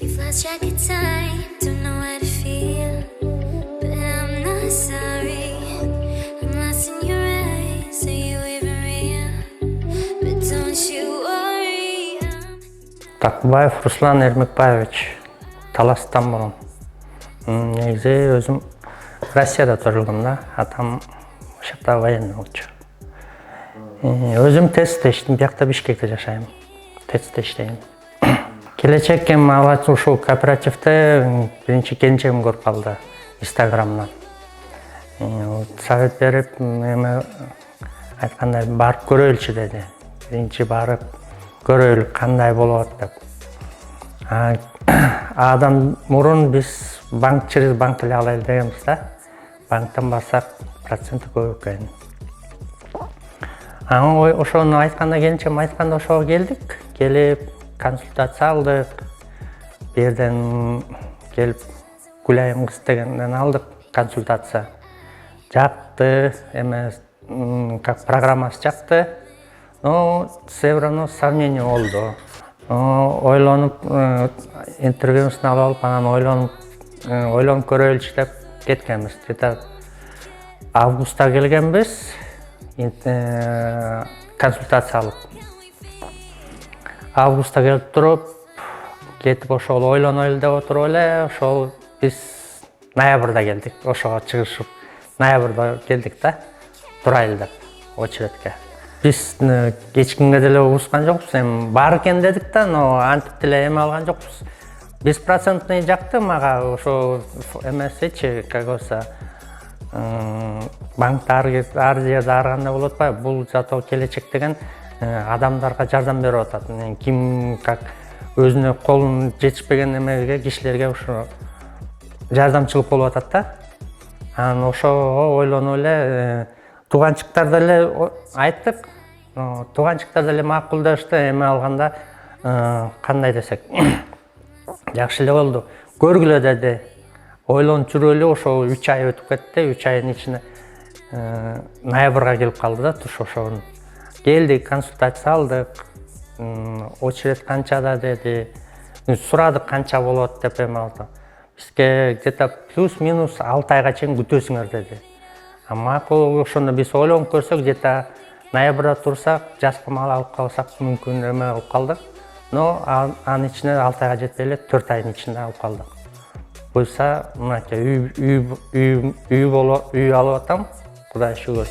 We've lost track of time, don't know how to feel, but I'm not sorry. I'm lost in your eyes, are you even real? But don't you worry. Такбаев Руслан Эрмекбаевич, Таластан мурун. Негизи өзүм Россияда тургум да, атам ошакта военный болчу. Өзүм ТЭЦте иштейм, биякта Бишкекте жашайм. ТЭЦте иштейм. Келечек эми алгач ушул кооперативде биринчи келинчегим көрүп калды Инстаграмдан. Совет берип, эми айткандай барып көрөйлүчү деди. Биринчи барып көрөйлү кандай болот деп. Адан мурун биз банк через банк эле алайлы дегенбиз да. Банктан барсак проценти көп экен. Ошону айтканда келинчегим айтканда ошого келдик. Келип консультация алдык. Берден келип Гүлайым кыз дегенден алдык консультация. Жакты, эме как программасы жакты. Но все равно сомнение болду. Ойлонуп интервьюсын алып алып, анан ойлонуп көрөйлүчү деп кеткенбиз. Где-то августта келгенбиз. Консультация алып. Августта келип туруп, кетип ошол ойлонойлу деп отуруп эле, ошол биз ноябрда келдик. Ошого чыгышып, ноябрда келдик да. Турайлы деп очередке. Биз эч кимге деле урушкан жокпуз, эми бар экен дедик да, но антип деле эме алган жокпуз. 5% жакты мага ошо эмесичи, как говорится, банкта ар жерде ар кандай болуп атпайбы, бул зато келечек деген адамдарга жардам берип атат. Ким как өзүнө колун жетишпеген эмеге кишилерге ошо жардамчылык болуп атат да. Анан ошого ойлонуп эле тууганчыктар деле айттык. Тууганчыктар деле макулдашты, эме алганда кандай десек, жакшы эле болду. Көргүлө деди. Ойлонуп жүрөлү, ошо 3 ай өтүп кетти. 3 айдын ичинде ноябрга келип калды да, туш ошону. Келдик, консультация алдык. Очеред канчада деди. Сурадык канча болот деп эме алды. Бизге где-то плюс-минус 6 айга чейин күтөсүңөр деди. Макул, ошондо биз ойлонуп көрсөк, где-то ноябрда турсак, жазга мал алып калсак мүмкүн эме болуп калдык. Но анын ичинде 6 айга жетпей эле 4 айдын ичинде алып калдык. Буйса, мынакей үй алып атам, Кудайга шүгүр.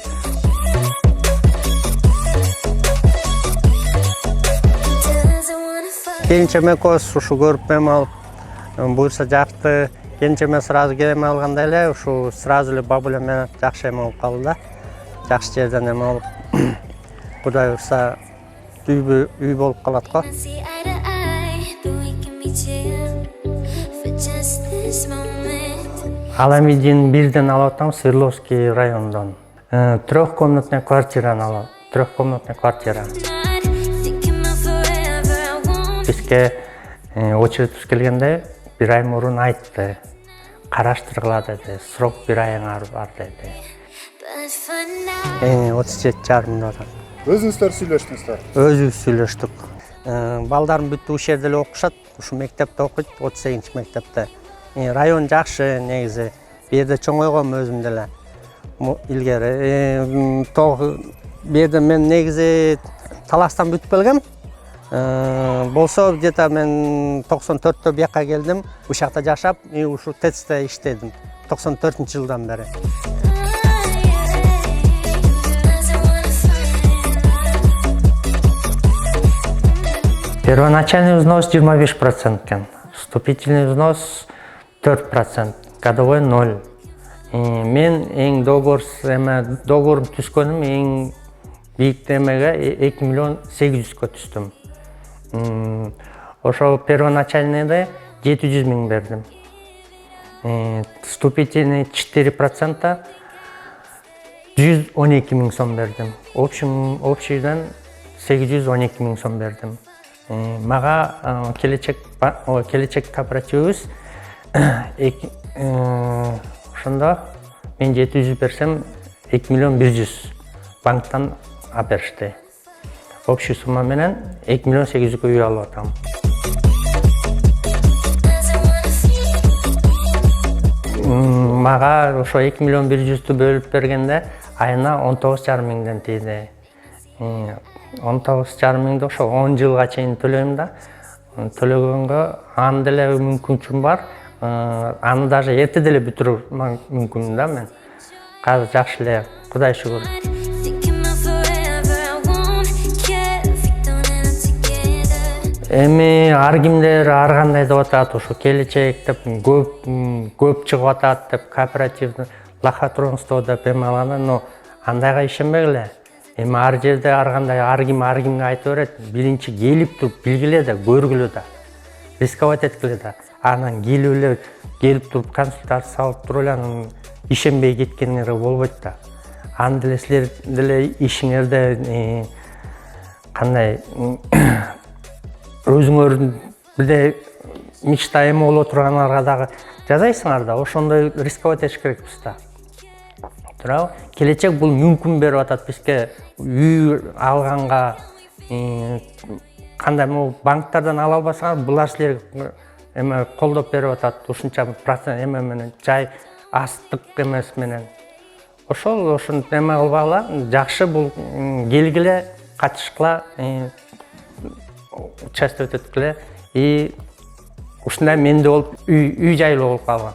Келинчем экөөбүз ушу көрүп эме алып, буйрса жакты. Келинчеме сразу эме алганда эле, ушу сразу эле бабуля менен жакшы эме болуп калды да. Жакшы жерден эме алып, Кудай буйрса үй болуп калат го. Ал эми бирден алып атам, Свердловский райондон. Трехкомнатная квартира. Бизге очередибиз келгенде 1 ай мурун айтты. Караштыргыла деди. Срок 1 айыңар бар деди. 37,5 миңден. Өзүңүздөр сүйлөштүңүздөр? Өзүбүз сүйлөштүк. Балдарым бүт ушул жерде эле окушат. Ушу мектепте окуйт, 38-мектепте. Район жакшы негизи. Бу жерде чоңойгом өзүм деле. Илгери бу жерде мен негизи Таластан бүтүп келгем. Болсо где-то мен 94-тө бияка келдим. Ушакта жашап, ушу ТЭЦте иштедим. 94-жылдан бери. Первоначальный взнос 25% экен. Вступительный взнос 4%, годовой 0. Мен эң договорун түзгөнүм эң бийик эмеге 2 миллион 800 түздүм. Ошо первоначальныйда 700 миң бердим. Вступительный 4% 112 миң сом бердим. Общийден 812 миң сом бердим. Мага келечек кооперативибиз ошондо мен 700 берсем 2 миллион 100 банктан алып беришти. Общий сумма менен 2 миллион 800 үй алып атам. ошо 2 миллион 100 бөлүп бергенде айына 19,5 миңден тийди. 19,5 миңди ошо 10 жылга чейин төлөйм да. Төлөгөнгө аны деле мүмкүнчүлүгүм бар. Аны даже эрте деле бүтүрүү мүмкүн да мен. Казыр жакшы эле, Кудай шүгүр. Эми ар кимдер ар кандай деп атат, ошо келечек деп көп чыгып атат деп, кооперативди лохотронство деп эме алганда, но андайга ишенбегиле. Эми ар жерде ар кандай ар кимге айтып берет. Биринчи келип туруп билгиле да, көргүлө да. Рисковать эткиле да. Анан келип туруп консультация алып туруп эле анан ишенбей кеткениңер болбойт да. Аны деле силер деле ишиңерде кандай өзүңөрдү мечта эме боло тургандарга дагы жазайсыңар да, ошондой рисковать этиш керекпиз да. Туурабы? Келечек бул мүмкүн берип атат бизге үй алганга, кандай банктардан ала албасаңар, булар силерге эме колдоп берип атат, ушунча процент эме менен, жай астык эмес менен. Ошол эме кылбагыла, жакшы бул келгиле, катышкыла, участвовать эткиле, ушундай менде болуп үй жайлуу болуп калган.